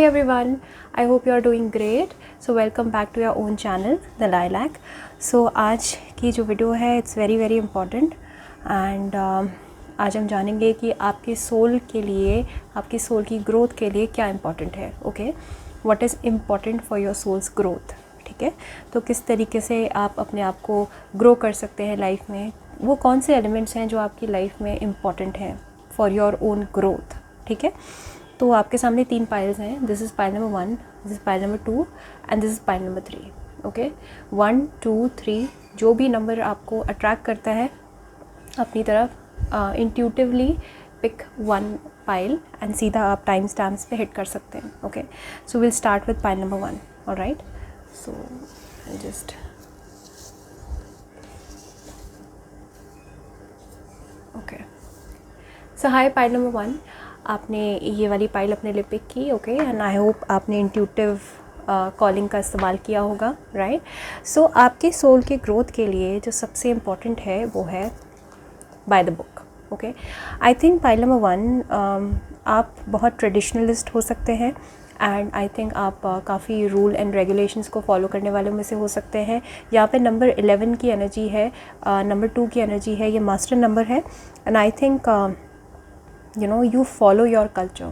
everyone, I hope you are doing great. So welcome back to your own channel The Lilac. So आज की जो video है it's very important and आज हम जानेंगे कि आपके सोल के लिए, आपकी सोल की ग्रोथ के लिए क्या इम्पॉर्टेंट है. Okay, what is important for your soul's growth. ठीक है, तो किस तरीके से आप अपने आप को ग्रो कर सकते हैं लाइफ में, वो कौन से एलिमेंट्स हैं जो आपकी लाइफ में इम्पॉर्टेंट हैं फॉर योर ओन ग्रोथ. ठीक है, तो आपके सामने 3 पाइल्स हैं. This is pile number 1, this is pile number 2 and this is pile number 3. Okay, 1 2 3 जो भी नंबर आपको अट्रैक्ट करता है अपनी तरफ, इंट्यूटिवली पिक 1 पाइल एंड सीधा आप टाइम स्टैम्प्स पे हिट कर सकते हैं. Okay, so will start with pile number 1. Alright, so just okay. So hi pile number 1, आपने ये वाली पाइल अपने लिए पिक की. ओके, एंड आई होप आपने इंट्यूटिव कॉलिंग का इस्तेमाल किया होगा. राइट, सो आपके सोल के ग्रोथ के लिए जो सबसे इम्पॉर्टेंट है वो है by the book. Okay, I think pile number 1, आप बहुत ट्रेडिशनलिस्ट हो सकते हैं एंड आई थिंक आप काफ़ी रूल एंड रेगुलेशंस को फॉलो करने वालों में से हो सकते हैं. यहाँ पे नंबर 11 की एनर्जी है, नंबर 2 की एनर्जी है, ये मास्टर नंबर है and I think you follow your culture.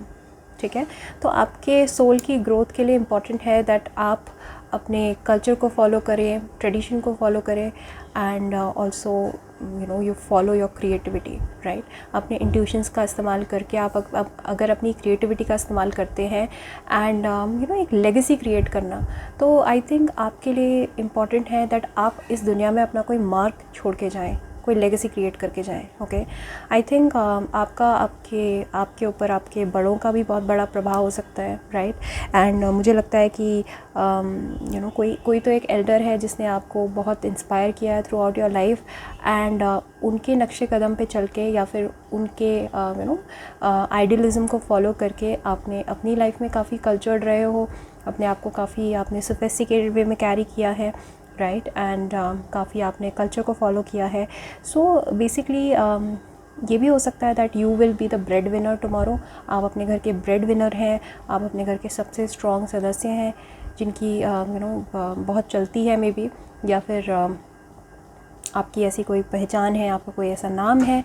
ठीक है, तो आपके सोल की ग्रोथ के लिए इम्पॉर्टेंट है दैट आप अपने कल्चर को फॉलो करें, ट्रेडिशन को फॉलो करें and also you follow your creativity. Right, अपने इंट्यूशंस का इस्तेमाल करके आप अगर अपनी क्रिएटिविटी का इस्तेमाल करते हैं एंड एक लेगेसी क्रिएट करना, तो आई थिंक आपके लिए इम्पॉर्टेंट है दैट आप इस दुनिया में अपना कोई मार्क छोड़ के जाएँ, कोई लेगेसी क्रिएट करके जाएं. ओके, आई थिंक आपका आपके ऊपर आपके बड़ों का भी बहुत बड़ा प्रभाव हो सकता है. राइट, एंड मुझे लगता है कि कोई तो एक एल्डर है जिसने आपको बहुत इंस्पायर किया है through out your life and उनके नक्शे कदम पे चल के या फिर उनके आइडियलिज़म को फॉलो करके आपने अपनी लाइफ में काफ़ी कल्चर्ड रहे हो, अपने आप को काफ़ी आपने सोफिस्टिकेटेड वे में कैरी किया है. राइट, एंड काफ़ी आपने कल्चर को फॉलो किया है. सो बेसिकली ये भी हो सकता है that you will be the bread winner tomorrow. आप अपने घर के ब्रेड विनर हैं, आप अपने घर के सबसे स्ट्रॉन्ग सदस्य हैं जिनकी बहुत चलती है मे बी, या फिर आपकी ऐसी कोई पहचान है, आपका कोई ऐसा नाम है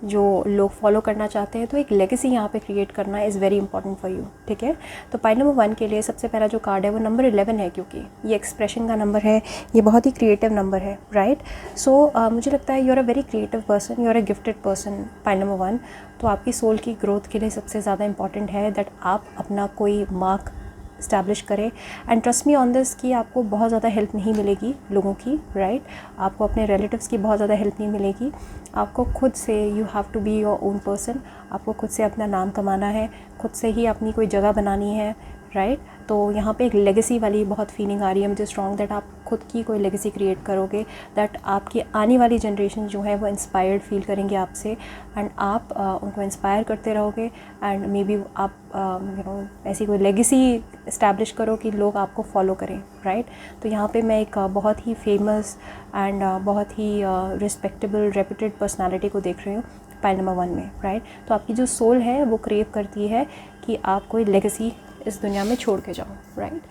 जो लोग फॉलो करना चाहते हैं. तो एक लेगेसी यहाँ पे क्रिएट करना is very important for you. ठीक है, तो पाइल नंबर 1 के लिए सबसे पहला जो कार्ड है वो नंबर 11 है, क्योंकि ये एक्सप्रेशन का नंबर है, ये बहुत ही क्रिएटिव नंबर है. राइट, सो मुझे लगता है you are a very creative person, you are a gifted person. Pile number 1 तो आपकी सोल की ग्रोथ के लिए सबसे ज़्यादा इंपॉर्टेंट है दैट आप अपना कोई मार्क इस्टेब्लिश करें. And trust me on this कि आपको बहुत ज़्यादा हेल्प नहीं मिलेगी लोगों की. राइट, आपको अपने रिलेटिव्स की बहुत ज़्यादा हेल्प नहीं मिलेगी. आपको खुद से you have to be your own person. आपको खुद से अपना नाम कमाना है, खुद से ही अपनी कोई जगह बनानी है. राइट, तो यहाँ पे एक लेगेसी वाली बहुत फीलिंग आ रही है मुझे स्ट्रॉन्ग, दैट आप खुद की कोई लेगेसी क्रिएट करोगे, दैट आपकी आने वाली जनरेशन जो है वो इंस्पायर्ड फील करेंगे आपसे एंड आप उनको इंस्पायर करते रहोगे एंड मे बी आप ऐसी कोई लेगेसी इस्टेब्लिश करो कि लोग आपको फॉलो करें. राइट, तो यहाँ पे मैं एक बहुत ही फेमस एंड बहुत ही रिस्पेक्टेबल रेप्यूटेड पर्सनालिटी को देख रही हूँ पाइल नंबर 1 में. राइट, तो आपकी जो सोल है वो क्रेव करती है कि आप कोई लेगेसी इस दुनिया में छोड़ के जाओ. राइट,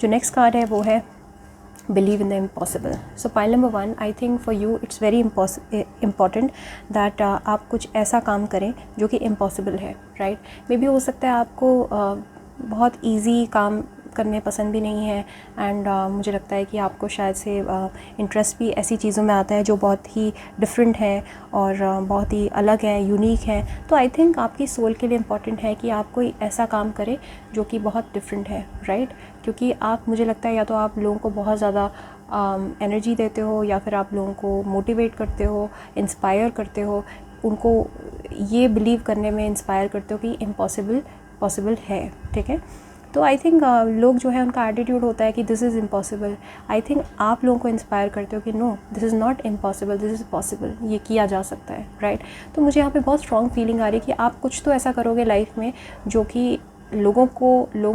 जो नेक्स्ट कार्ड है वो है believe in the impossible. So pile number 1, I think for you it's very important that आप कुछ ऐसा काम करें जो कि इम्पॉसिबल है. राइट, मे बी हो सकता है आपको बहुत ईजी काम करने पसंद भी नहीं है एंड मुझे लगता है कि आपको शायद से इंटरेस्ट भी ऐसी चीज़ों में आता है जो बहुत ही डिफरेंट है और बहुत ही अलग है, यूनिक है. तो आई थिंक आपकी सोल के लिए इम्पॉर्टेंट है कि आप कोई ऐसा काम करें जो कि बहुत डिफरेंट है. राइट, क्योंकि आप, मुझे लगता है या तो आप लोगों को बहुत ज़्यादा एनर्जी देते हो या फिर आप लोगों को मोटिवेट करते हो, इंस्पायर करते हो, उनको ये बिलीव करने में इंस्पायर करते हो कि इम्पॉसिबल पॉसिबल है. ठीक है, तो आई थिंक लोग जो है उनका एटीट्यूड होता है कि this is impossible. I think आप लोगों को इंस्पायर करते हो कि no, this is not impossible, this is possible, ये किया जा सकता है. राइट, तो मुझे यहाँ पे बहुत स्ट्रॉन्ग फीलिंग आ रही है कि आप कुछ तो ऐसा करोगे लाइफ में जो कि लोगों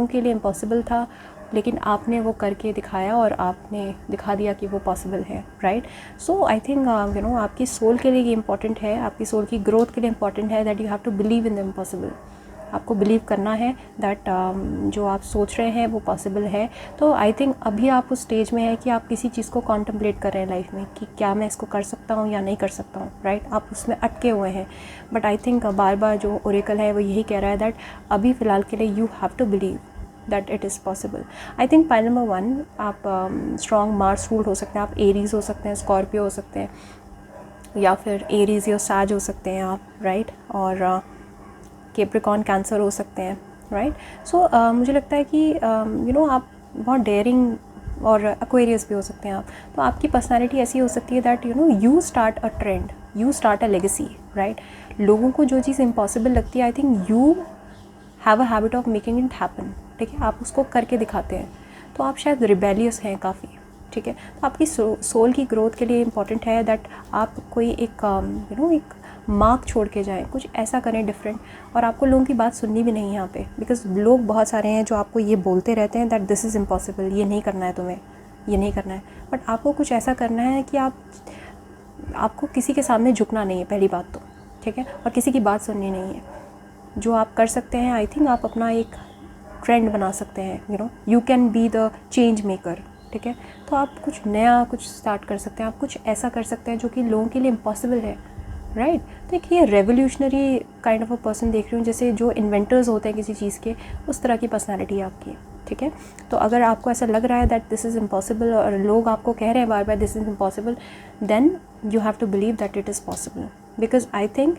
के लिए इम्पॉसिबल था, लेकिन आपने वो करके दिखाया और आपने दिखा दिया कि वो पॉसिबल है. राइट, सो आई थिंक आपकी सोल के लिए ये इंपॉर्टेंट है, आपकी सोल की ग्रोथ के लिए इंपॉर्टेंट है that you have to believe in the impossible. आपको बिलीव करना है दैट जो आप सोच रहे हैं वो पॉसिबल है। तो आई थिंक अभी आप उस स्टेज में है कि आप किसी चीज़ को कॉन्टम्पलेट कर रहे हैं लाइफ में कि क्या मैं इसको कर सकता हूँ या नहीं कर सकता हूँ, राइट। आप उसमें अटके हुए हैं। बट आई थिंक बार बार जो ओरेकल है वो यही कह रहा है दैट अभी फ़िलहाल के लिए you have to believe that it is possible. I think pile number 1 आप स्ट्रॉन्ग मार्स रूल्ड हो सकते हैं, आप एरीज हो सकते हैं, स्कॉर्पियो हो सकते हैं, या फिर एरीज या साज हो सकते हैं आप, राइट। और कैप्रिकॉर्न कैंसर हो सकते हैं, राइट। सो मुझे लगता है कि आप बहुत डेयरिंग और एक्वेरियस भी हो सकते हैं आप। तो आपकी पर्सनालिटी ऐसी हो सकती है that you start a trend, you start a legacy, right. लोगों को जो चीज़ इम्पॉसिबल लगती है I think you have a habit of making it happen, ठीक है। आप उसको करके दिखाते हैं। तो आप शायद रिबेलियस हैं काफ़ी, ठीक है। तो आपकी सोल की ग्रोथ के लिए इम्पॉर्टेंट है दैट आप कोई एक एक मार्क छोड़ के जाएं, कुछ ऐसा करें डिफरेंट। और आपको लोगों की बात सुननी भी नहीं है यहाँ पे, बिकॉज लोग बहुत सारे हैं जो आपको ये बोलते रहते हैं दैट दिस इज़ इम्पॉसिबल, ये नहीं करना है तुम्हें, ये नहीं करना है। बट आपको कुछ ऐसा करना है कि आपको किसी के सामने झुकना नहीं है, पहली बात तो, ठीक है। और किसी की बात सुननी नहीं है। जो आप कर सकते हैं आई थिंक आप अपना एक ट्रेंड बना सकते हैं, you can be the change maker, ठीक है। तो आप कुछ नया कुछ स्टार्ट कर सकते हैं, आप कुछ ऐसा कर सकते हैं जो कि लोगों के लिए इम्पॉसिबल है, राइट। तो एक ये revolutionary kind of a person देख रही हूँ, जैसे जो इन्वेंटर्स होते हैं किसी चीज़ के, उस तरह की पर्सनैलिटी है आपकी, ठीक है। तो अगर आपको ऐसा लग रहा है दैट दिस इज़ इम्पॉसिबल और लोग आपको कह रहे हैं बार बार this is impossible, then you have to believe that it is possible. Because I think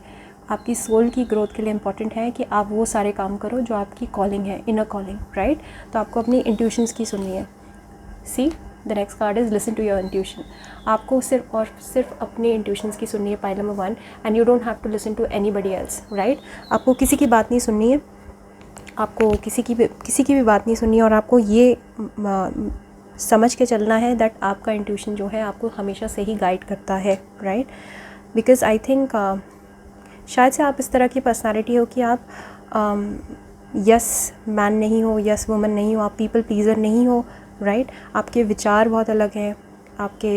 आपकी सोल की ग्रोथ के लिए इम्पॉर्टेंट है कि आप वो सारे काम करो जो आपकी कॉलिंग है, इनर कॉलिंग, राइट। तो आपको अपनी इंट्यूशंस की सुननी है। See the next card is listen to your intuition. आपको सिर्फ और सिर्फ अपनी इंट्यूशंस की सुननी है, pile number 1, and you don't have to listen to anybody else, right. आपको किसी की बात नहीं सुननी है, आपको किसी की भी बात नहीं सुननी है। और आपको ये समझ के चलना है दैट आपका इंट्यूशन जो है आपको हमेशा से ही गाइड करता है, राइट। बिकॉज आई थिंक शायद से आप इस तरह की पर्सनालिटी हो कि आप यस मैन नहीं हो, यस वुमन नहीं हो, आप पीपल प्लीज़र नहीं हो, राइट। आपके विचार बहुत अलग हैं, आपके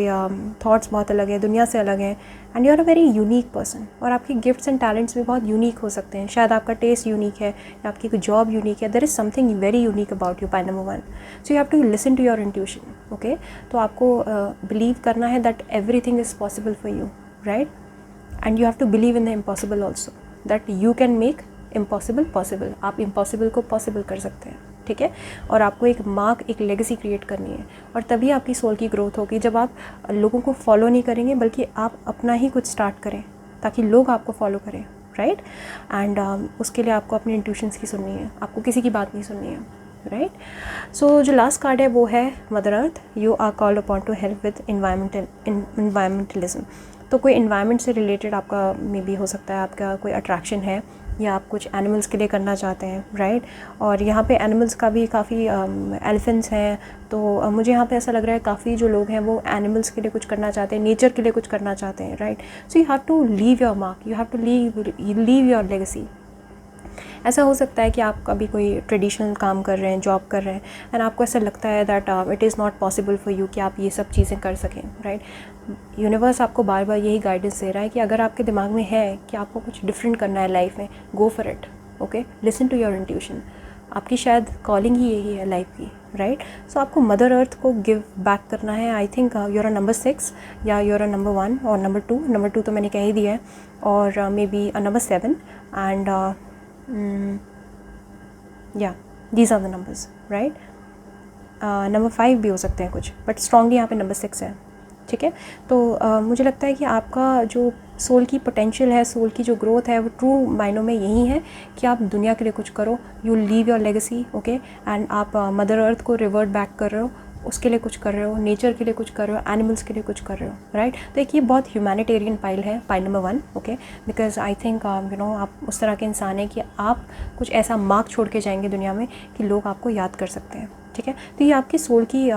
थॉट्स बहुत अलग हैं, दुनिया से अलग हैं, and you are a very unique person. और आपके गिफ्ट्स एंड टैलेंट्स भी बहुत यूनिक हो सकते हैं। शायद आपका टेस्ट यूनिक है, या आपकी कोई जॉब यूनिक है। There is something very unique about you, pile number 1। So you have to listen to your intuition, okay. तो आपको बिलीव करना है that everything is possible for you, right. And you have to believe in the impossible also, that you can make impossible possible. आप impossible को possible कर सकते हैं, ठीक है। और आपको एक मार्क, एक लेगेसी क्रिएट करनी है, और तभी आपकी सोल की ग्रोथ होगी। जब आप लोगों को फॉलो नहीं करेंगे बल्कि आप अपना ही कुछ स्टार्ट करें ताकि लोग आपको फॉलो करें, राइट। एंड उसके लिए आपको अपनी इंट्यूशंस की सुननी है, आपको किसी की बात नहीं सुननी है, राइट। सो जो लास्ट कार्ड है वो है mother earth. You are called upon to help with environmentalism. तो कोई इन्वायरमेंट से रिलेटेड आपका मे बी हो सकता है, आपका कोई अट्रैक्शन है, या आप कुछ एनिमल्स के लिए करना चाहते हैं, राइट। और यहाँ पे एनिमल्स का भी काफ़ी एलिफेंट्स हैं। तो मुझे यहाँ पे ऐसा लग रहा है काफ़ी जो लोग हैं वो एनिमल्स के लिए कुछ करना चाहते हैं, नेचर के लिए कुछ करना चाहते हैं, right. So you have to leave your mark, you have to leave your legacy. ऐसा हो सकता है कि आप कभी कोई ट्रेडिशनल काम कर रहे हैं, जॉब कर रहे हैं, एंड आपको ऐसा लगता है that it is not possible for you कि आप ये सब चीज़ें कर सकें, राइट। यूनिवर्स आपको बार बार यही गाइडेंस दे रहा है कि अगर आपके दिमाग में है कि आपको कुछ डिफरेंट करना है लाइफ में, go for it, okay. Listen to your intuition. आपकी शायद कॉलिंग ही यही है लाइफ की, राइट। सो आपको मदर अर्थ को गिव बैक करना है। I think you're a number 6 या यूर अ नंबर 1 और नंबर 2 तो मैंने कह ही दिया है, और maybe a number 7 and या these are the numbers, right. Number 5 भी हो सकते हैं कुछ, बट स्ट्रॉन्गली यहाँ पे नंबर 6 है, ठीक है। तो मुझे लगता है कि आपका जो सोल की पोटेंशियल है, सोल की जो ग्रोथ है, वो ट्रू मायनों में यही है कि आप दुनिया के लिए कुछ करो, you leave your legacy, okay. And आप मदर अर्थ को रिवर्ट बैक कर रहे हो, उसके लिए कुछ कर रहे हो, नेचर के लिए कुछ कर रहे हो, एनिमल्स के लिए कुछ कर रहे हो, राइट। तो एक ये बहुत ह्यूमैनिटेरियन पाइल है, pile number 1, okay. Because I think आप उस तरह के इंसान हैं कि आप कुछ ऐसा मार्क छोड़ के जाएंगे दुनिया में कि लोग आपको याद कर सकते हैं, ठीक है। तो ये आपकी सोल की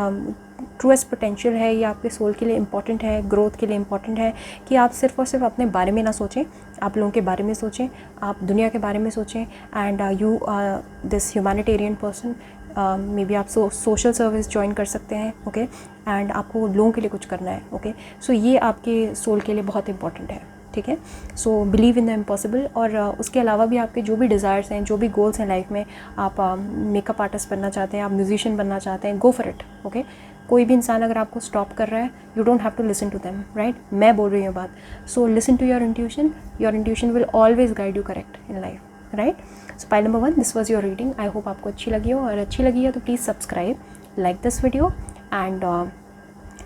ट्रूएस्ट पोटेंशियल है, ये आपके सोल के लिए इम्पॉर्टेंट है, ग्रोथ के लिए इम्पॉर्टेंट है कि आप सिर्फ और सिर्फ अपने बारे में ना सोचें, आप लोगों के बारे में सोचें, आप दुनिया के बारे में सोचें। And you are this humanitarian person. Maybe आप सोशल सर्विस ज्वाइन कर सकते हैं, ओके। एंड आपको लोगों के लिए कुछ करना है, ओके। सो ये आपके सोल के लिए बहुत इंपॉर्टेंट है, ठीक है। So believe in the impossible. और उसके अलावा भी आपके जो भी डिज़ायर्स हैं, जो भी गोल्स हैं लाइफ में, आप मेकअप आर्टिस्ट बनना चाहते हैं, आप म्यूजिशियन बनना चाहते हैं, गो फॉर इट, ओके। कोई भी इंसान अगर आपको स्टॉप कर रहा है, you don't have to listen to them, right. मैं बोल रही हूँ बात, so listen to your intuition will always guide you correct in life, right. So pile number 1, this was your reading. I hope आपको अच्छी लगी हो, और अच्छी लगी है तो please subscribe, like this video and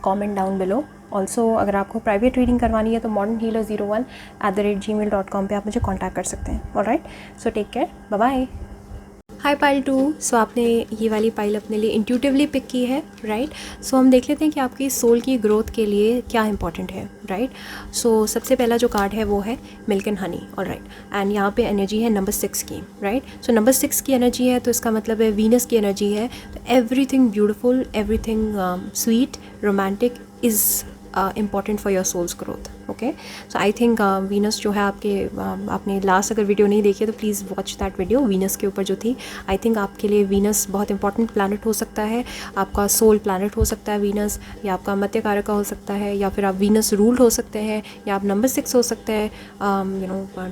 comment down below. Also अगर आपको प्राइवेट रीडिंग करवानी है तो modernhealer01@gmail.com पे आप मुझे कॉन्टैक्ट कर सकते हैं। Alright, so take care, bye bye. Hi पाइल 2। सो आपने ये वाली पाइल अपने लिए इंट्यूटिवली पिक की है, राइट। सो हम देख लेते हैं कि आपकी सोल की ग्रोथ के लिए क्या इंपॉर्टेंट है, राइट। सो सबसे पहला जो कार्ड है वो है milk and honey, alright. And यहाँ पे एनर्जी है नंबर 6 की, राइट। सो नंबर 6 की एनर्जी है तो इसका मतलब है वीनस की एनर्जी है। तो everything beautiful, everything sweet, romantic is important for your soul's growth, okay. So I think Venus जो है आपने लास्ट अगर वीडियो नहीं देखी है तो please watch that video Venus के ऊपर जो थी। आई थिंक आपके लिए वीनस बहुत इंपॉर्टेंट प्लैनेट हो सकता है, आपका सोल प्लैनेट हो सकता है वीनस, या आपका मध्य कारक का हो सकता है, या फिर आप वीनस रूल्ड हो सकते हैं, या आप नंबर 6 हो सकते हैं,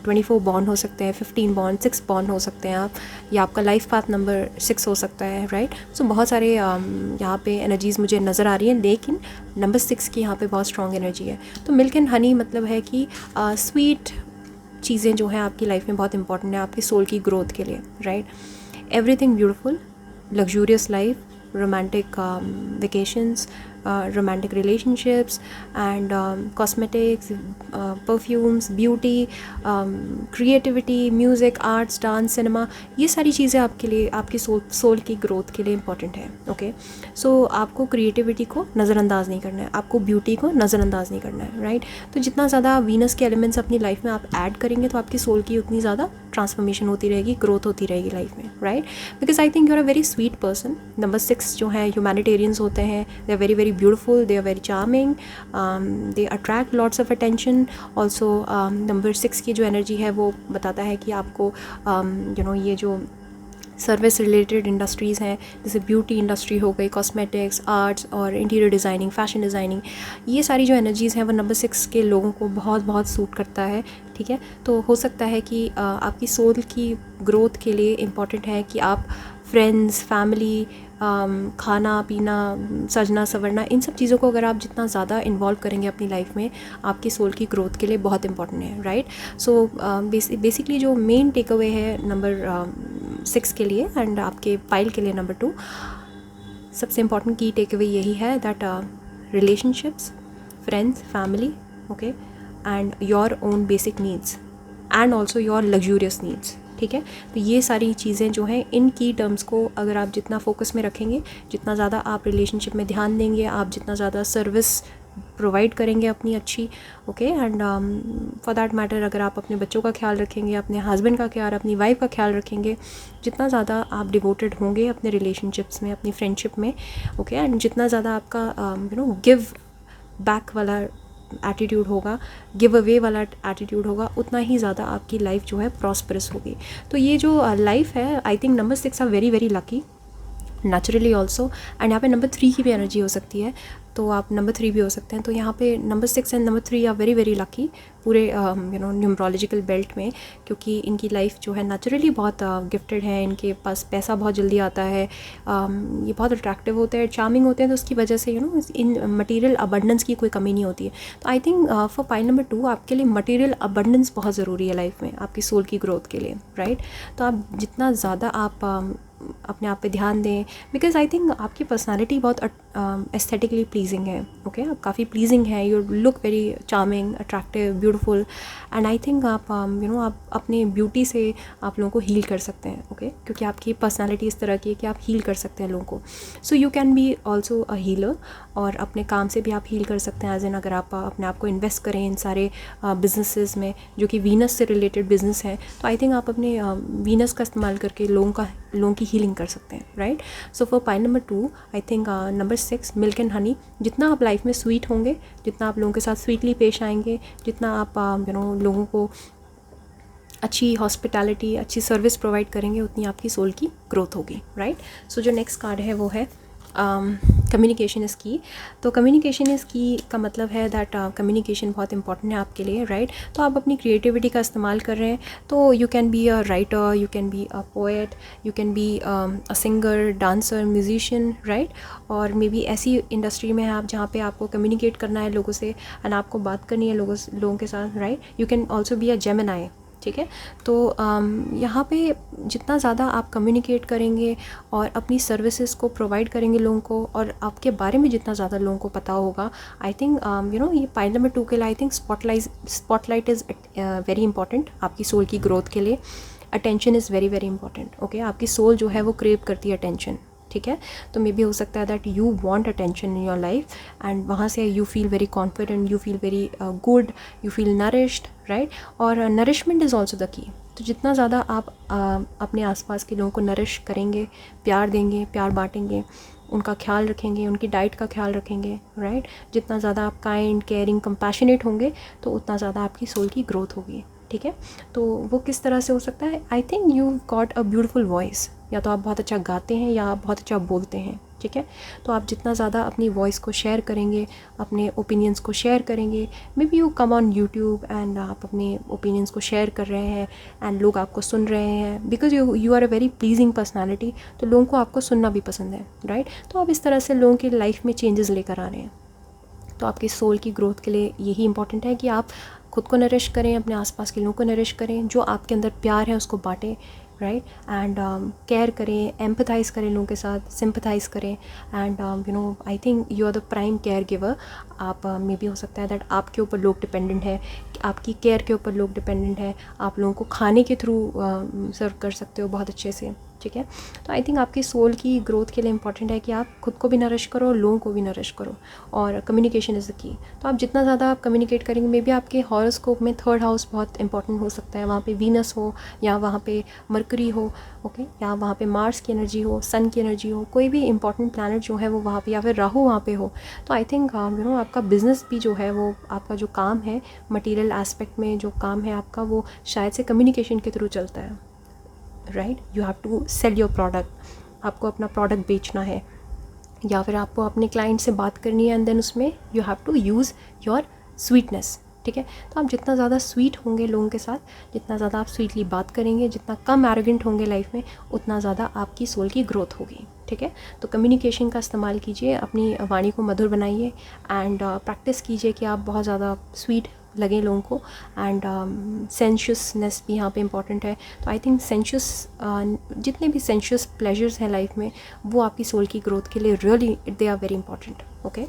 24 बॉर्न हो सकते हैं, 15 बॉर्न, 6 बॉर्न हो सकते हैं आप, या आपका लाइफ पाथ नंबर 6 हो सकता है, राइट। सो बहुत सारे यहाँ पे एनर्जीज़ मुझे नज़र आ रही हैं, लेकिन नंबर 6 की यहाँ पे बहुत स्ट्रॉन्ग एनर्जी है। तो मिल्क एंड हनी मतलब है कि स्वीट चीज़ें जो हैं आपकी लाइफ में बहुत इंपॉर्टेंट है आपकी सोल की ग्रोथ के लिए, right. Everything beautiful, luxurious life, romantic vacations, romantic relationships, and cosmetics, perfumes, beauty, creativity, music, arts, dance, cinema, ये सारी चीज़ें आपके लिए आपकी सोल की ग्रोथ के लिए इंपॉर्टेंट है, ओके। सो आपको क्रिएटिविटी को नज़रअंदाज नहीं करना है, आपको ब्यूटी को नज़रअंदाज नहीं करना है, राइट। तो जितना ज़्यादा वीनस के एलिमेंट्स अपनी लाइफ में आप ऐड करेंगे तो आपकी सोल की उतनी ज़्यादा ट्रांसफॉर्मेशन होती रहेगी, ग्रोथ होती रहेगी लाइफ में, right. Because I think you are a very sweet person. Number 6 जो है ह्यूमैनिटेरियंस होते हैं, they are very very beautiful, they are very charming, they attract lots of attention. Also number 6 की जो एनर्जी है वो बताता है कि आपको ये जो सर्विस रिलेटेड इंडस्ट्रीज़ हैं, जैसे ब्यूटी इंडस्ट्री हो गई, कॉस्मेटिक्स, आर्ट्स और इंटीरियर डिज़ाइनिंग, फैशन डिज़ाइनिंग, ये सारी जो एनर्जीज़ हैं वो नंबर 6 के लोगों को बहुत बहुत सूट करता है, ठीक है। तो हो सकता है कि आपकी सोल की ग्रोथ के लिए इम्पॉर्टेंट है कि आप फ्रेंड्स, फैमिली, खाना पीना, सजना संवरना, इन सब चीज़ों को अगर आप जितना ज़्यादा इन्वॉल्व करेंगे अपनी लाइफ में, आपकी सोल की ग्रोथ के लिए बहुत इंपॉर्टेंट है, राइट। सो बेसिकली जो मेन टेक अवे है नंबर 6 के लिए एंड आपके फाइल के लिए नंबर 2, सबसे इम्पॉर्टेंट की टेक अवे यही है that relationships, friends, family, okay, and your own basic needs and also your luxurious needs, ठीक है। तो ये सारी चीज़ें जो हैं, इन की टर्म्स को अगर आप जितना फोकस में रखेंगे, जितना ज़्यादा आप रिलेशनशिप में ध्यान देंगे, आप जितना ज़्यादा सर्विस प्रोवाइड करेंगे अपनी अच्छी, okay, and for that matter अगर आप अपने बच्चों का ख्याल रखेंगे, अपने हस्बैंड का ख्याल, अपनी वाइफ का ख्याल रखेंगे, जितना ज़्यादा आप डिवोटेड होंगे अपने रिलेशनशिप्स में, अपनी फ्रेंडशिप में, ओके, एंड जितना ज़्यादा आपका गिव बैक वाला एटीट्यूड होगा, गिव अवे वाला एटीट्यूड होगा, उतना ही ज़्यादा आपकी लाइफ जो है प्रॉस्परस होगी। तो ये जो लाइफ है, I think number 6 are very very lucky naturally also. And यहाँ पे नंबर 3 की भी एनर्जी हो सकती है, तो आप नंबर 3 भी हो सकते हैं। तो यहाँ पे number 6 and number 3 are very very lucky पूरे न्यूमरोलॉजिकल बेल्ट में, क्योंकि इनकी लाइफ जो है नेचुरली बहुत गिफ्टेड है, इनके पास पैसा बहुत जल्दी आता है, ये बहुत अट्रैक्टिव होते हैं, चार्मिंग होते हैं, तो उसकी वजह से इन मटेरियल अबंडेंस की कोई कमी नहीं होती है। तो I think for pile number 2 आपके लिए मटेरियल अबंडेंस बहुत ज़रूरी है लाइफ में, आपकी सोल की ग्रोथ के लिए, राइट। तो आप जितना ज़्यादा आप अपने आप पे ध्यान दें, बिकॉज आई थिंक आपकी पर्सनालिटी बहुत एस्थेटिकली प्लीजिंग है, ओके, आप काफ़ी प्लीजिंग है, you look very charming, attractive, beautiful, and I think आप आप अपने ब्यूटी से आप लोगों को हील कर सकते हैं, ओके, क्योंकि आपकी पर्सनालिटी इस तरह की है कि आप हील कर सकते हैं लोगों को। So you can B also a healer, और अपने काम से भी आप हील कर सकते हैं, एज इन अगर आप अपने आप को इन्वेस्ट करें इन सारे बिजनेसेस में जो कि वीनस से रिलेटेड बिजनेस हैं, तो आई थिंक आप अपने वीनस का इस्तेमाल करके लोगों की हीलिंग कर सकते हैं, right. So for pile number 2 I think number 6 milk and honey, जितना आप लाइफ में स्वीट होंगे, जितना आप लोगों के साथ स्वीटली पेश आएंगे, जितना आप लोगों को अच्छी हॉस्पिटैलिटी, अच्छी सर्विस प्रोवाइड करेंगे, उतनी आपकी सोल की ग्रोथ होगी, राइट। सो जो नेक्स्ट कार्ड है वो है कम्युनिकेशन इज़ की। तो कम्युनिकेशन इज़ की का मतलब है दैट कम्युनिकेशन बहुत इंपॉर्टेंट है आपके लिए, राइट। तो आप अपनी क्रिएटिविटी का इस्तेमाल कर रहे हैं, तो you can be a writer, you can be a poet, you can be a singer, dancer, musician, right. और मे बी ऐसी इंडस्ट्री में है आप जहाँ पे आपको कम्युनिकेट करना है लोगों से एंड आपको बात करनी है लोगों के साथ, right. You can also be a Gemini, ठीक है। तो यहाँ पे जितना ज़्यादा आप कम्युनिकेट करेंगे और अपनी सर्विसेज को प्रोवाइड करेंगे लोगों को, और आपके बारे में जितना ज़्यादा लोगों को पता होगा, आई थिंक ये पाइल नंबर 2 के लिए I think spotlight is very important आपकी सोल की ग्रोथ के लिए। Attention is very very important, okay. आपकी सोल जो है वो क्रेव करती है अटेंशन, ठीक है। तो मे बी हो सकता है that you want attention in your life and वहाँ से you feel very confident, you feel very good, you feel nourished, right. और nourishment is also the key. तो जितना ज़्यादा आप अपने आसपास के लोगों को नरिश करेंगे, प्यार देंगे, प्यार बांटेंगे, उनका ख्याल रखेंगे, उनकी डाइट का ख्याल रखेंगे, राइट। जितना ज़्यादा आप काइंड, केयरिंग, कंपैशनेट होंगे तो उतना ज़्यादा आपकी सोल की ग्रोथ होगी, ठीक है। तो वो किस तरह से हो सकता है, I think you got a beautiful voice, या तो आप बहुत अच्छा गाते हैं या आप बहुत अच्छा बोलते हैं, ठीक है। तो आप जितना ज़्यादा अपनी वॉइस को शेयर करेंगे, अपने ओपिनियंस को शेयर करेंगे, may be you come on YouTube and आप अपने ओपिनियंस को शेयर कर रहे हैं एंड लोग आपको सुन रहे हैं, because you are a very pleasing personality, तो लोगों को आपको सुनना भी पसंद है, राइट। तो आप इस तरह से लोगों की लाइफ में चेंजेस लेकर आ रहे हैं। तो आपकी सोल की ग्रोथ के लिए यही इंपॉर्टेंट है कि आप खुद को नरिश करें, अपने आसपास के लोगों को नरिश करें, जो आपके अंदर प्यार है उसको बांटें, राइट। एंड केयर करें, एम्पथाइज करें लोगों के साथ, सिंपथाइज करें and I think you are the prime care giver. आप मे बी हो सकता है दैट आपके ऊपर लोग डिपेंडेंट है, आपकी केयर के ऊपर लोग डिपेंडेंट है, आप लोगों को खाने के थ्रू सर्व कर सकते हो बहुत अच्छे से, ठीक है। तो आई थिंक आपकी सोल की ग्रोथ के लिए इंपॉर्टेंट है कि आप खुद को भी नरिश करो और लोगों को भी नरिश करो, और कम्युनिकेशन इज़ द की। तो आप जितना ज़्यादा आप कम्युनिकेट करेंगे, मे बी आपके हॉरोस्कोप में 3rd हाउस बहुत इंपॉर्टेंट हो सकता है, वहाँ पे वीनस हो या वहाँ पे मरकरी हो, ओके, या वहाँ पे मार्स की एनर्जी हो, सन की एनर्जी हो, कोई भी इंपॉर्टेंट प्लैनेट जो है वो वहाँ पे, या फिर राहु वहाँ पे हो। तो आई थिंक आपका बिजनेस भी जो है वो, आपका जो काम है मटीरियल एस्पेक्ट में जो काम है आपका, वो शायद से कम्युनिकेशन के थ्रू चलता है, right. You have to sell your product, आपको अपना प्रोडक्ट बेचना है, या फिर आपको अपने क्लाइंट से बात करनी है एंड देन उसमें you have to use your sweetness, ठीक है। तो आप जितना ज़्यादा स्वीट होंगे लोगों के साथ, जितना ज़्यादा आप स्वीटली बात करेंगे, जितना कम एरोगेंट होंगे लाइफ में, उतना ज़्यादा आपकी सोल की ग्रोथ होगी, ठीक है। तो कम्युनिकेशन का इस्तेमाल कीजिए, अपनी वाणी को मधुर बनाइए एंड प्रैक्टिस कीजिए कि आप बहुत ज़्यादा स्वीट लगे लोगों को। एंड सेंशुअसनेस भी यहाँ पे इम्पॉर्टेंट है। तो आई थिंक जितने भी सेंशुअस प्लेजर्स हैं लाइफ में, वो आपकी सोल की ग्रोथ के लिए really they are very important, okay.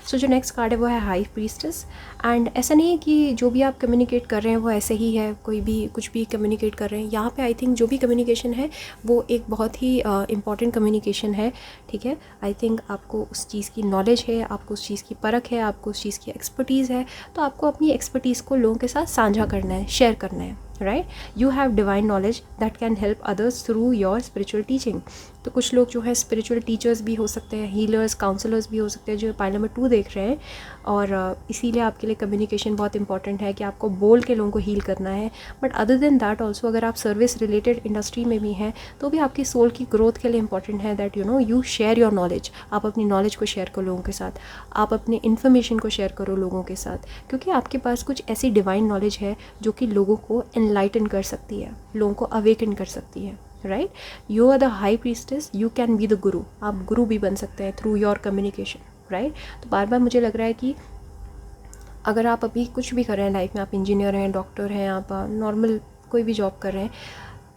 So जो नेक्स्ट कार्ड है वो है हाई प्रीस्टेस। एंड ऐसा नहीं है कि जो भी आप कम्युनिकेट कर रहे हैं वो ऐसे ही है, कोई भी कुछ भी कम्युनिकेट कर रहे हैं। यहाँ पे आई थिंक जो भी कम्युनिकेशन है वो एक बहुत ही इंपॉर्टेंट कम्युनिकेशन है, ठीक है। आई थिंक आपको उस चीज़ की नॉलेज है, आपको उस चीज़ की परख है, आपको उस चीज़ की एक्सपर्टीज़ है, तो आपको अपनी एक्सपर्टीज़ को लोगों के साथ साझा करना है, शेयर करना है, right. You have divine knowledge that can help others through your spiritual teaching. तो कुछ लोग जो है स्पिरिचुअल टीचर्स भी हो सकते हैं, हीलर्स, काउंसलर्स भी हो सकते हैं, जो पाइल नंबर 2 देख रहे हैं। और इसीलिए आपके लिए कम्युनिकेशन बहुत इंपॉर्टेंट है कि आपको बोल के लोगों को हील करना है। But other than that also, अगर आप सर्विस रिलेटेड इंडस्ट्री में भी हैं तो भी आपकी सोल की ग्रोथ के लिए इंपॉर्टेंट है that you share your knowledge. आप अपनी नॉलेज को शेयर करो लोगों के साथ, आप अपने इन्फॉर्मेशन को शेयर करो लोगों के साथ, क्योंकि आपके पास कुछ ऐसी डिवाइन नॉलेज है जो कि लोगों को एनलाइटन कर सकती है, लोगों को अवेकन कर सकती है, right. You are the high priestess, you can be the guru. आप गुरु भी बन सकते हैं थ्रू योर कम्युनिकेशन, राइट। तो बार बार मुझे लग रहा है कि अगर आप अभी कुछ भी कर रहे हैं लाइफ में, आप इंजीनियर हैं, डॉक्टर हैं, आप नॉर्मल कोई भी जॉब कर रहे हैं,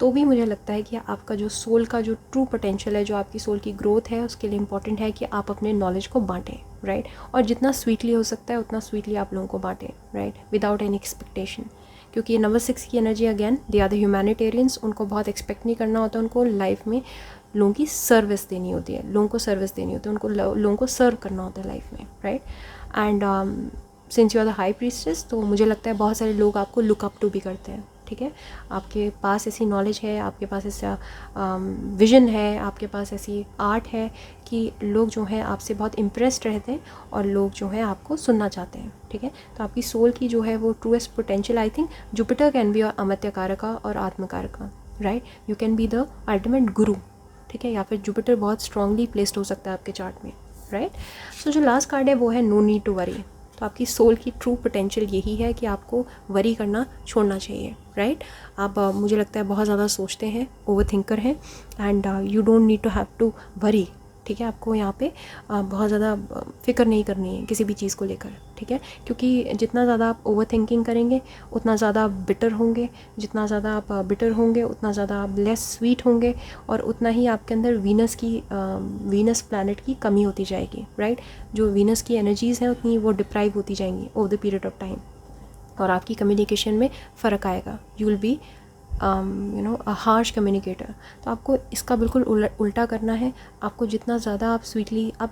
तो भी मुझे लगता है कि आपका जो सोल का जो ट्रू पोटेंशियल है, जो आपकी सोल की ग्रोथ है, उसके लिए इंपॉर्टेंट है कि आप अपने नॉलेज को बांटें, राइट। और जितना स्वीटली हो सकता है उतना स्वीटली आप लोगों को बांटें, राइट, विदाउट एनी एक्सपेक्टेशन। क्योंकि ये नंबर 6 की energy again, they are the humanitarians. उनको बहुत एक्सपेक्ट नहीं करना होता, उनको लाइफ में लोगों की सर्विस देनी होती है, लोगों को सर्विस देनी होती है, उनको लोगों को सर्व करना होता है लाइफ में, right. And since you are the high priestess, तो मुझे लगता है बहुत सारे लोग आपको लुक अप टू भी करते हैं, ठीक है। आपके पास ऐसी नॉलेज है, आपके पास ऐसा विजन है, आपके पास ऐसी आर्ट है कि लोग जो हैं आपसे बहुत इम्प्रेस्ड रहते हैं और लोग जो हैं आपको सुनना चाहते हैं, ठीक है। तो आपकी सोल की जो है वो truest potential, I think Jupiter can be अमर्त्य कारका और आत्मकारका, right. You can be the ultimate guru, ठीक है, या फिर जुपिटर बहुत स्ट्रांगली प्लेस्ड हो सकता है आपके चार्ट में, राइट। सो जो लास्ट कार्ड है वो है नो नीड टू वरी। तो आपकी सोल की ट्रू पोटेंशियल यही है कि आपको वरी करना छोड़ना चाहिए, राइट। आप मुझे लगता है बहुत ज़्यादा सोचते हैं, ओवर थिंकर हैं, and you don't need to have to worry, ठीक है। आपको यहाँ पे बहुत ज़्यादा फिक्र नहीं करनी है किसी भी चीज़ को लेकर, ठीक है, क्योंकि जितना ज़्यादा आप ओवर थिंकिंग करेंगे उतना ज़्यादा आप बिटर होंगे, जितना ज़्यादा आप बिटर होंगे उतना ज़्यादा आप लेस स्वीट होंगे, और उतना ही आपके अंदर वीनस प्लैनेट की कमी होती जाएगी, राइट। जो वीनस की एनर्जीज़ हैं उतनी वो डिप्राइव होती जाएंगी over the period of time, और आपकी कम्युनिकेशन में फ़र्क आएगा। You will be a harsh communicator. तो आपको इसका बिल्कुल उल्टा करना है। आपको जितना ज़्यादा आप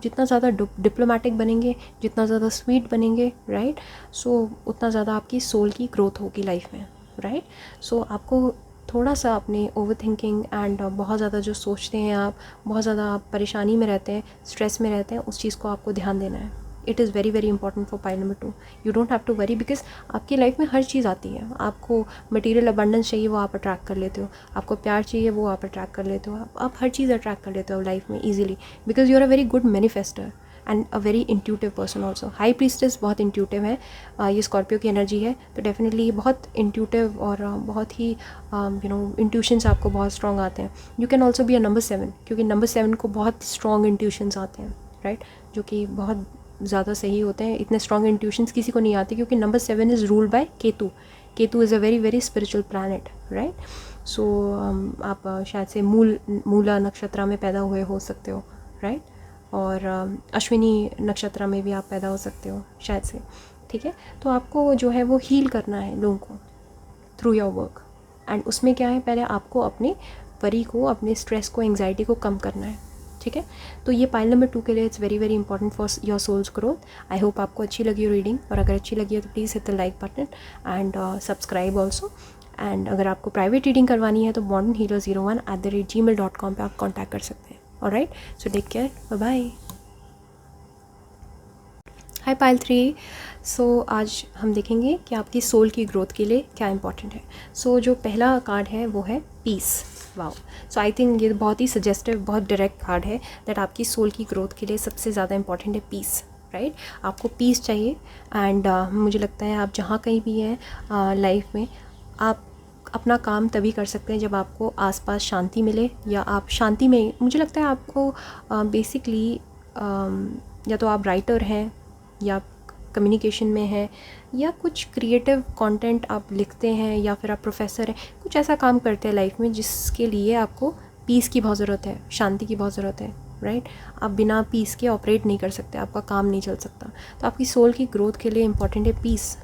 जितना ज़्यादा डिप्लोमेटिक बनेंगे, जितना ज़्यादा स्वीट बनेंगे, राइट, सो उतना ज़्यादा आपकी सोल की ग्रोथ होगी लाइफ में, राइट। सो आपको थोड़ा सा अपने ओवर थिंकिंग एंड बहुत ज़्यादा जो सोचते हैं आप, बहुत ज़्यादा आप परेशानी में रहते हैं, स्ट्रेस में रहते हैं, उस चीज़ को आपको ध्यान देना है। It is very very important for pile number 2। You don't have to worry, because आपकी लाइफ में हर चीज़ आती है। आपको मटेरियल अबंडेंस चाहिए, वो आप अट्रैक्ट कर लेते हो। आपको प्यार चाहिए, वो आप अट्रैक्ट कर लेते हो। आप हर चीज़ अट्रैक्ट कर लेते हो लाइफ में easily, because you are a very good manifester and a very intuitive person also. High priestess बहुत इंट्यूटिव है, ये स्कॉर्पियो की एनर्जी है, तो डेफिनेटली बहुत इंट्यूटिव और बहुत ही इंट्यूशंस आपको बहुत स्ट्रॉन्ग आते हैं। You can also B a number 7, क्योंकि नंबर 7 को बहुत स्ट्रॉन्ग इंट्यूशंस आते हैं, राइट, जो कि बहुत ज़्यादा सही होते हैं। इतने स्ट्रॉन्ग इंट्यूशंस किसी को नहीं आते, क्योंकि number 7 is ruled by Ketu. Ketu is a very very spiritual planet, right. So आप शायद से मूला नक्षत्र में पैदा हुए हो सकते हो, राइट, और अश्विनी नक्षत्र में भी आप पैदा हो सकते हो शायद से, ठीक है। तो आपको जो है वो हील करना है लोगों को थ्रू योर वर्क, एंड उसमें क्या है, पहले आपको अपने वरी को, अपने स्ट्रेस को, एंग्जाइटी को कम करना है, ठीक है। तो ये पाइल नंबर 2 के लिए it's very very important for your soul's growth. I hope आपको अच्छी लगी हो रीडिंग, और अगर अच्छी लगी है तो please hit the like button and subscribe also. And अगर आपको प्राइवेट रीडिंग करवानी है तो bornhealer01@gmail.com पे आप कॉन्टैक्ट कर सकते हैं। Alright, so take care, bye bye. Hi पाइल 3। सो आज हम देखेंगे कि आपकी सोल की ग्रोथ के लिए क्या इंपॉर्टेंट है। सो जो पहला कार्ड है वो है peace. Wow, so I think ये बहुत ही सजेस्टिव, बहुत डायरेक्ट कार्ड है दैट आपकी सोल की ग्रोथ के लिए सबसे ज़्यादा इंपॉर्टेंट है पीस, राइट। आपको पीस चाहिए, एंड मुझे लगता है आप जहाँ कहीं भी हैं लाइफ में, आप अपना काम तभी कर सकते हैं जब आपको आसपास शांति मिले, या आप शांति में, मुझे लगता है आपको बेसिकली या तो आप राइटर हैं, या कम्युनिकेशन में है, या कुछ क्रिएटिव कंटेंट आप लिखते हैं, या फिर आप प्रोफेसर हैं, कुछ ऐसा काम करते हैं लाइफ में जिसके लिए आपको पीस की बहुत ज़रूरत है, शांति की बहुत ज़रूरत है, राइट। आप बिना पीस के ऑपरेट नहीं कर सकते, आपका काम नहीं चल सकता। तो आपकी सोल की ग्रोथ के लिए इंपॉर्टेंट है पीस,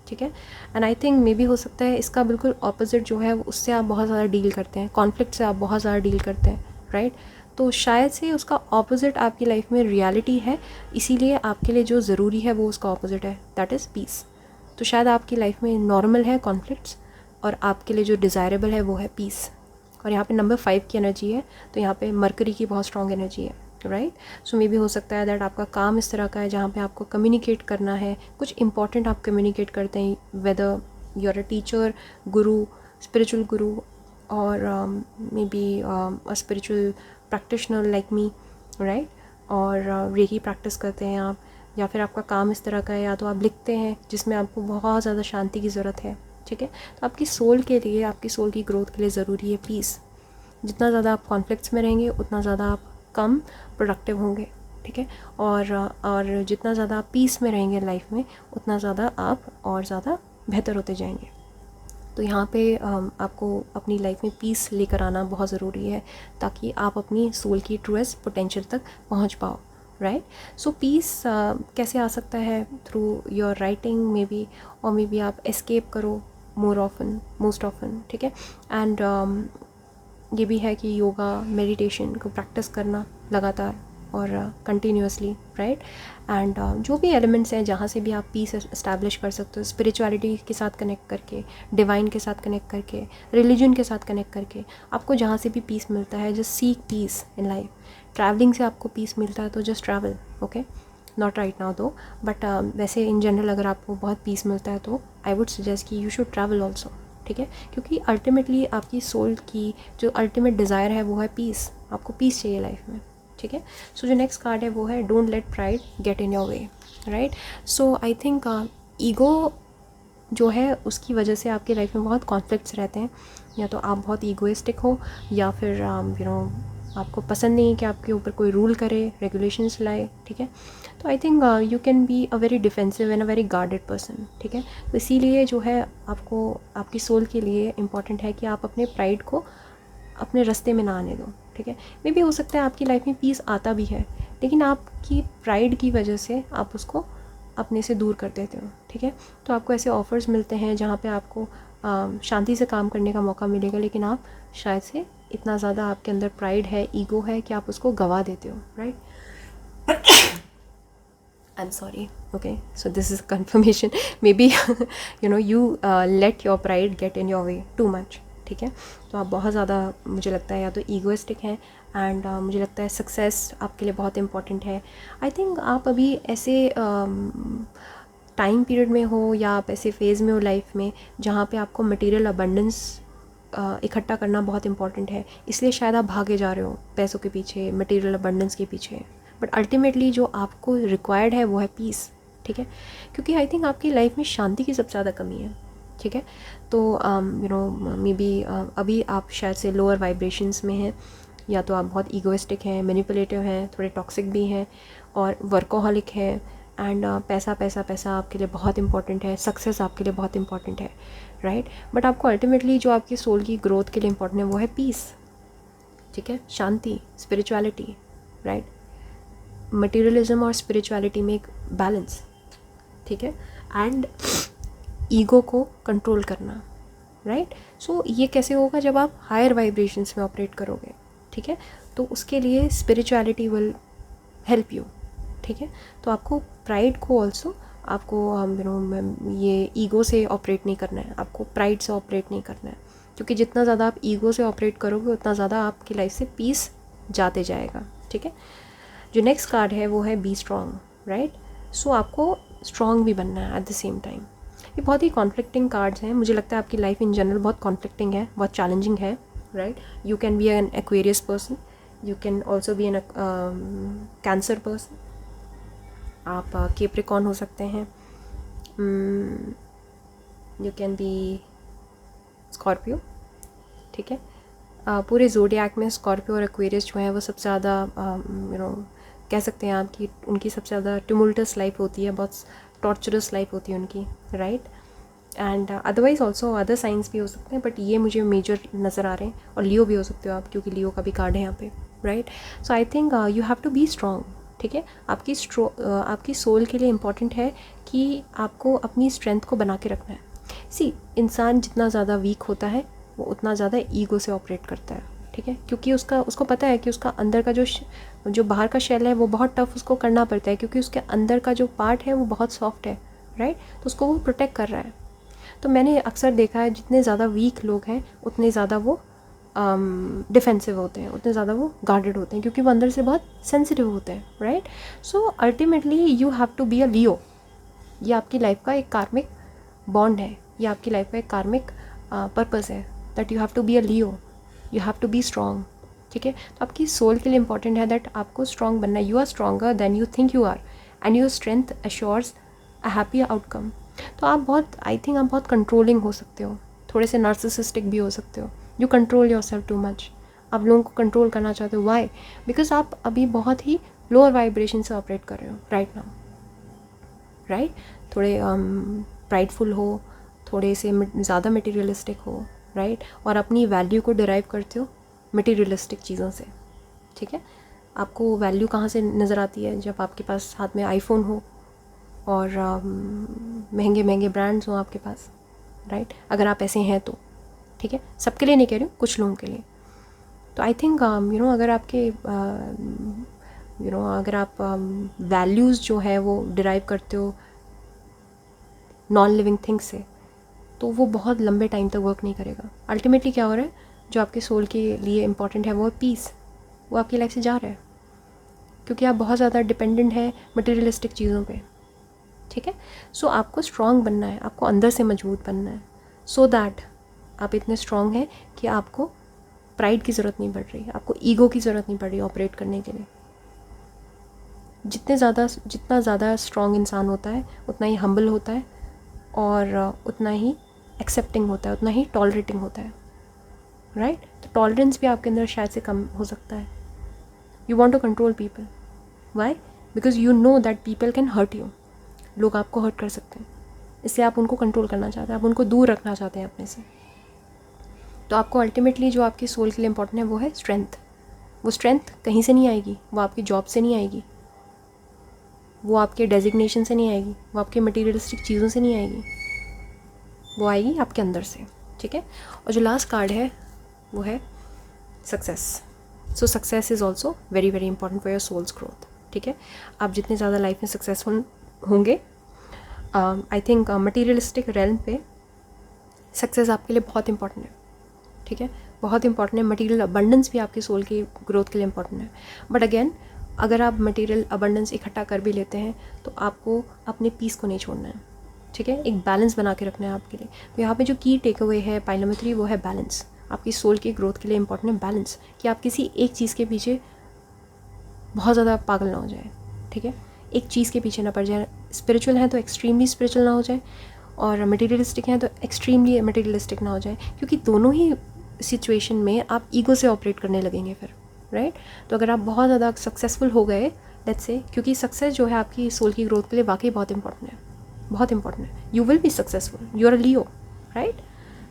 ठीक है। And I think may be हो सकता है इसका बिल्कुल ऑपोजिट जो है उससे आप बहुत ज़्यादा डील करते हैं, कॉन्फ्लिक्ट से आप बहुत ज़्यादा डील करते हैं, राइट। तो शायद से उसका ऑपोजिट आपकी लाइफ में रियलिटी है, इसीलिए आपके लिए जो ज़रूरी है वो उसका ऑपोजिट है, दैट इज़ पीस। तो शायद आपकी लाइफ में नॉर्मल है कॉन्फ्लिक्ट्स, और आपके लिए जो डिज़ायरेबल है वो है पीस। और यहाँ पे नंबर 5 की एनर्जी है, तो यहाँ पे मरकरी की बहुत स्ट्रॉन्ग एनर्जी है, राइट। सो मे भी हो सकता है दैट आपका काम इस तरह का है जहाँ पे आपको कम्युनिकेट करना है, कुछ इंपॉर्टेंट आप कम्युनिकेट करते हैं, whether you are a teacher, guru, spiritual guru, और maybe a spiritual practitioner like me, right, और रेकी प्रैक्टिस करते हैं आप, या फिर आपका काम इस तरह का है, या तो आप लिखते हैं जिसमें आपको बहुत ज़्यादा शांति की ज़रूरत है, ठीक है। तो आपकी सोल के लिए, आपकी सोल की ग्रोथ के लिए ज़रूरी है पीस। जितना ज़्यादा आप कॉन्फ्लिक्ट्स में रहेंगे उतना ज़्यादा आप कम प्रोडक्टिव होंगे, ठीक है। और जितना ज़्यादा आप पीस में रहेंगे लाइफ में, उतना ज़्यादा आप और ज़्यादा बेहतर होते जाएंगे। तो यहाँ पे आपको अपनी लाइफ में पीस लेकर आना बहुत ज़रूरी है, ताकि आप अपनी सोल की ट्रूएस्ट पोटेंशियल तक पहुँच पाओ, राइट। सो पीस कैसे आ सकता है? Through your writing may be, और मे बी आप एस्केप करो मोस्ट ऑफन, ठीक है। एंड ये भी है कि योगा, मेडिटेशन को प्रैक्टिस करना लगातार और कंटिन्यूअसली, राइट। एंड जो भी एलिमेंट्स हैं जहाँ से भी आप पीस इस्टेब्लिश कर सकते हो, स्पिरिचुअलिटी के साथ कनेक्ट करके, डिवाइन के साथ कनेक्ट करके, रिलीजन के साथ कनेक्ट करके, आपको जहाँ से भी पीस मिलता है, just seek peace in life. Travelling से आपको पीस मिलता है तो just travel, okay, not right now though, but वैसे इन जनरल अगर आपको बहुत पीस मिलता है तो आई वुड सजेस्ट कि यू शुड ट्रैवल ऑल्सो, ठीक है, क्योंकि अल्टीमेटली आपकी सोल की जो अल्टीमेट डिज़ायर है वो है पीस, आपको पीस चाहिए लाइफ में, ठीक है। सो जो नेक्स्ट कार्ड है वो है don't let pride get in your way, right. So I think ego जो है उसकी वजह से आपकी लाइफ में बहुत कॉन्फ्लिक्ट्स रहते हैं, या तो आप बहुत ईगोइस्टिक हो, या फिर यू नो आपको पसंद नहीं कि आपके ऊपर कोई रूल करे, रेगुलेशंस लाए, ठीक है। तो आई think you can be a very defensive and a very guarded person, ठीक है। तो इसीलिए जो है आपको आपकी सोल के लिए इम्पॉर्टेंट है कि आप अपने प्राइड को अपने रास्ते में ना आने दो, ठीक है। मे भी हो सकता है आपकी लाइफ में पीस आता भी है, लेकिन आपकी प्राइड की वजह से आप उसको अपने से दूर कर देते हो, ठीक है। तो आपको ऐसे ऑफ़र्स मिलते हैं जहाँ पे आपको शांति से काम करने का मौका मिलेगा, लेकिन आप शायद से इतना ज़्यादा आपके अंदर प्राइड है, ईगो है कि आप उसको गवा देते हो, राइट। I am sorry, okay, so this is confirmation, maybe you know you let your pride get in your way too much, ठीक है। तो आप बहुत ज़्यादा, मुझे लगता है, या तो ईगोइस्टिक हैं, एंड मुझे लगता है सक्सेस आपके लिए बहुत इंपॉर्टेंट है। आई थिंक आप अभी ऐसे टाइम पीरियड में हो, या आप ऐसे फेज़ में हो लाइफ में जहाँ पे आपको मटेरियल अबंडेंस इकट्ठा करना बहुत इंपॉर्टेंट है, इसलिए शायद आप भागे जा रहे हो पैसों के पीछे, मटेरियल अबंडेंस के पीछे, बट अल्टीमेटली जो आपको रिक्वायर्ड है वो है पीस, ठीक है। क्योंकि आई थिंक आपकी लाइफ में शांति की सबसे ज़्यादा कमी है, ठीक है। तो यू नो मे बी अभी आप शायद से लोअर वाइब्रेशंस में हैं, या तो आप बहुत ईगोइस्टिक हैं, मैनिपुलेटिव हैं, थोड़े टॉक्सिक भी हैं, और वर्कोहलिक है, एंड पैसा पैसा पैसा आपके लिए बहुत इंपॉर्टेंट है, सक्सेस आपके लिए बहुत इंपॉर्टेंट है, राइट। बट आपको अल्टीमेटली जो आपकी सोल की ग्रोथ के लिए इंपॉर्टेंट है वो है पीस, ठीक है, शांति, स्पिरिचुअलिटी, राइट। मटेरियलिज्म और स्पिरिचुअलिटी में एक बैलेंस, ठीक है, एंड ईगो को कंट्रोल करना, राइट। सो ये कैसे होगा, जब आप हायर वाइब्रेशंस में ऑपरेट करोगे, ठीक है। तो उसके लिए स्पिरिचुअलिटी विल हेल्प यू, ठीक है। तो आपको प्राइड को ऑल्सो, आपको यू नो ये ईगो से ऑपरेट नहीं करना है, आपको प्राइड से ऑपरेट नहीं करना है, क्योंकि जितना ज़्यादा आप ईगो से ऑपरेट करोगे उतना ज़्यादा आपकी लाइफ से पीस जाते जाएगा, ठीक है। जो नेक्स्ट कार्ड है वो है बी स्ट्रॉन्ग, राइट। सो आपको स्ट्रॉन्ग भी बनना है एट द सेम टाइम। ये बहुत ही कॉन्फ्लिक्टिंग कार्ड्स हैं, मुझे लगता है आपकी लाइफ इन जनरल बहुत कॉन्फ्लिक्टिंग है, बहुत चैलेंजिंग है, right. You can be an Aquarius person, you can also be an Cancer person, आप कैप्रिकॉर्न हो सकते हैं, यू कैन बी स्कॉर्पियो, ठीक है। पूरे ज़ोडिएक में स्कॉर्पियो और एक्वेरियस जो है वो सबसे ज़्यादा यू नो कह सकते हैं आप कि उनकी सबसे ज़्यादा टिमुल्टस लाइफ होती है, बहुत टॉर्चरस लाइफ होती है उनकी, right. And otherwise also other science भी हो सकते हैं, बट ये मुझे मेजर नज़र आ रहे हैं, और लियो भी हो सकते हो आप, क्योंकि लियो का भी कार्ड है यहाँ पे, right. So I think you have to be strong, ठीक है। आपकी सोल के लिए इम्पॉर्टेंट है कि आपको अपनी स्ट्रेंथ को बना के रखना है। सी, इंसान जितना ज़्यादा वीक होता है वो उतना ज़्यादा ईगो से ऑपरेट करता है, ठीक है, क्योंकि उसको पता है कि उसका अंदर का जो बाहर का शेल है वो बहुत टफ उसको करना पड़ता है, क्योंकि उसके अंदर का जो पार्ट है वो बहुत सॉफ्ट है, राइट। तो उसको वो प्रोटेक्ट कर रहा है। तो मैंने अक्सर देखा है जितने ज़्यादा वीक लोग हैं उतने ज़्यादा वो डिफेंसिव होते हैं, उतने ज़्यादा वो गार्डेड होते हैं, क्योंकि वो अंदर से बहुत सेंसिटिव होते हैं, right. So ultimately you have to be a Leo. ये आपकी लाइफ का एक कार्मिक बॉन्ड है, ये आपकी लाइफ का एक कार्मिक पर्पस है, that you have to be a Leo, you have to be strong, ठीक है। तो आपकी सोल के लिए इंपॉर्टेंट है दैट आपको स्ट्रॉन्ग बनना है, you are stronger than you think you are, and your strength assures a happy outcome. तो आप बहुत, आई थिंक आप बहुत कंट्रोलिंग हो सकते हो, थोड़े से नार्सिसिस्टिक भी हो सकते हो, you control your self too much, आप लोगों को कंट्रोल करना चाहते हो, वाई, बिकॉज आप अभी बहुत ही लोअर वाइब्रेशन से ऑपरेट कर रहे हो राइट नाउ, राइट। थोड़े प्राइडफुल हो, थोड़े से ज़्यादा मटेरियलिस्टिक हो, राइट, और अपनी वैल्यू को डिराइव करते हो मटेरियलिस्टिक चीज़ों से, ठीक है। आपको वैल्यू कहाँ से नज़र आती है, जब आपके पास हाथ में आईफोन हो और महंगे महंगे ब्रांड्स हों आपके पास, राइट, अगर आप ऐसे हैं तो, ठीक है। सबके लिए नहीं कह रही हूँ, कुछ लोगों के लिए। तो आई थिंक यू नो अगर आपके अगर आप वैल्यूज़ जो है वो डिराइव करते हो नॉन लिविंग थिंग्स से, तो वो बहुत लंबे टाइम तक वर्क नहीं करेगा। अल्टीमेटली क्या हो रहा है, जो आपके सोल के लिए इम्पॉर्टेंट है वो है पीस, वो आपकी लाइफ से जा रहा है, क्योंकि आप बहुत ज़्यादा डिपेंडेंट है मटेरियलिस्टिक चीज़ों पे, ठीक है। सो आपको स्ट्रॉन्ग बनना है, आपको अंदर से मजबूत बनना है, सो दैट आप इतने स्ट्रॉन्ग हैं कि आपको प्राइड की ज़रूरत नहीं पड़ रही, आपको ईगो की ज़रूरत नहीं पड़ रही ऑपरेट करने के लिए। जितना ज़्यादा स्ट्रॉन्ग इंसान होता है उतना ही हम्बल होता है और उतना ही एक्सेप्टिंग होता है, उतना ही टॉलरेटिंग होता है, राइट? तो टॉलरेंस भी आपके अंदर शायद से कम हो सकता है। You want to control people, why? Because you know that people can hurt you. लोग आपको हर्ट कर सकते हैं, इसलिए आप उनको कंट्रोल करना चाहते हैं, आप उनको दूर रखना चाहते हैं अपने से। तो आपको अल्टीमेटली जो आपकी सोल के लिए इंपॉर्टेंट है वो है स्ट्रेंथ। वो स्ट्रेंथ कहीं से नहीं आएगी, वो आपकी जॉब से नहीं आएगी, वो आपके डेजिग्नेशन से नहीं आएगी, वो आपके मटीरियलिस्टिक चीज़ों से नहीं आएगी, वो आएगी आपके अंदर से, ठीक है? और जो लास्ट कार्ड है वो है success. So success is also very very important for your soul's growth, ठीक है? आप जितने ज़्यादा लाइफ में सक्सेसफुल होंगे, आई थिंक मटीरियलिस्टिक रेल्म पे सक्सेस आपके लिए बहुत इंपॉर्टेंट है, ठीक है? बहुत इंपॉर्टेंट है। मटीरियल अबंडेंस भी आपकी सोल की ग्रोथ के लिए इंपॉर्टेंट है। बट अगेन, अगर आप मटीरियल अबंडेंस इकट्ठा कर भी लेते हैं तो आपको अपने पीस को नहीं छोड़ना है, ठीक है? एक बैलेंस बना के रखना है आपके लिए। तो यहाँ पे जो की टेक अवे है पाइल नंबर 3 वो है बैलेंस। आपकी सोल की ग्रोथ के लिए इंपॉर्टेंट है बैलेंस, कि आप किसी एक चीज़ के पीछे बहुत ज़्यादा पागल ना हो जाए, ठीक है? एक चीज़ के पीछे ना पड़ जाए। स्पिरिचुअल हैं तो एक्सट्रीमली स्पिरिचुअल ना हो जाए, और मटीरियलिस्टिक हैं तो एक्सट्रीमली मटीरियलिस्टिक ना हो जाए, क्योंकि दोनों ही सिचुएशन में आप ईगो से ऑपरेट करने लगेंगे फिर, राइट? तो अगर आप बहुत ज़्यादा सक्सेसफुल हो गए, लेट्स से, क्योंकि सक्सेस जो है आपकी सोल की ग्रोथ के लिए वाकई बहुत इंपॉर्टेंट है, बहुत इंपॉर्टेंट है। You will be successful, you are a Leo, right?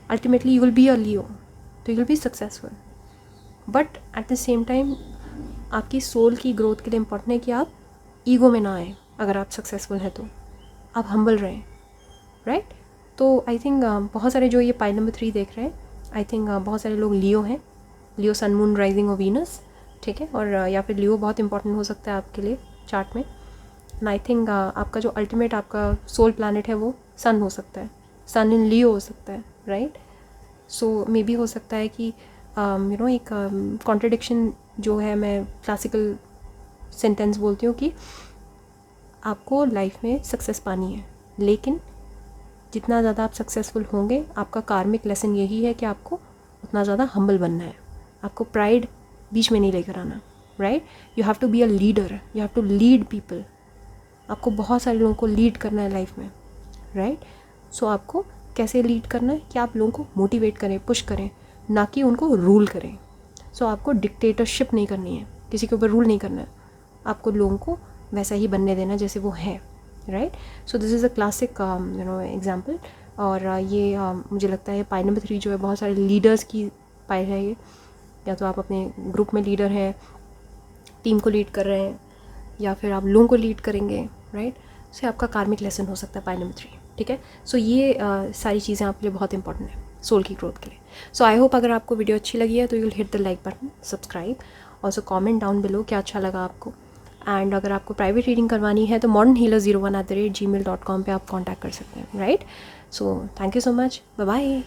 Ultimately you will be a Leo, तो you will be successful. But at the same time आपकी सोल की ग्रोथ के लिए इंपॉर्टेंट है कि आप ईगो में ना आए। अगर आप सक्सेसफुल हैं तो आप हम्बल रहें, राइट? तो आई थिंक बहुत सारे जो ये पाइल नंबर 3 देख रहे हैं, आई थिंक बहुत सारे लोग लियो हैं, लियो सन मून राइजिंग और वीनस, ठीक है? और या फिर लियो बहुत इंपॉर्टेंट हो सकता है आपके लिए चार्ट में। एंड आई थिंक आपका जो अल्टीमेट आपका सोल प्लैनेट है वो सन हो सकता है, सन इन लियो हो सकता है, राइट? सो मे बी हो सकता है कि यू नो एक कॉन्ट्रडिक्शन जो है, मैं क्लासिकल सेंटेंस बोलती हूँ कि आपको लाइफ में सक्सेस पानी है, लेकिन जितना ज़्यादा आप सक्सेसफुल होंगे, आपका कार्मिक लेसन यही है कि आपको उतना ज़्यादा हम्बल बनना है। आपको प्राइड बीच में नहीं लेकर आना, right? You have to be a leader, you have to lead people. आपको बहुत सारे लोगों को लीड करना है लाइफ में, राइट? सो आपको कैसे लीड करना है कि आप लोगों को मोटिवेट करें, पुश करें, ना कि उनको रूल करें। सो आपको डिक्टेटरशिप नहीं करनी है, किसी के ऊपर रूल नहीं करना है, आपको लोगों को वैसा ही बनने देना जैसे वो है, right? So this is a classic you know example. और ये मुझे लगता है पाइल नंबर 3 जो है बहुत सारे लीडर्स की पाइल है ये। या तो आप अपने ग्रुप में लीडर हैं, टीम को लीड कर रहे हैं, या फिर आप लोगों को लीड करेंगे, राइट? सो आपका कार्मिक लेसन हो सकता है पाइल नंबर 3, ठीक है? सो ये सारी चीज़ें आपके लिए बहुत इंपॉर्टेंट है सोल की ग्रोथ के लिए। सो आई होप अगर आपको वीडियो अच्छी लगी है तो you will hit the like button, subscribe, also comment down below क्या अच्छा लगा आपको। एंड अगर आपको प्राइवेट रीडिंग करवानी है तो modernhealer01@gmail.com पे आप कॉन्टैक्ट कर सकते हैं, right? So thank you so much, bye bye.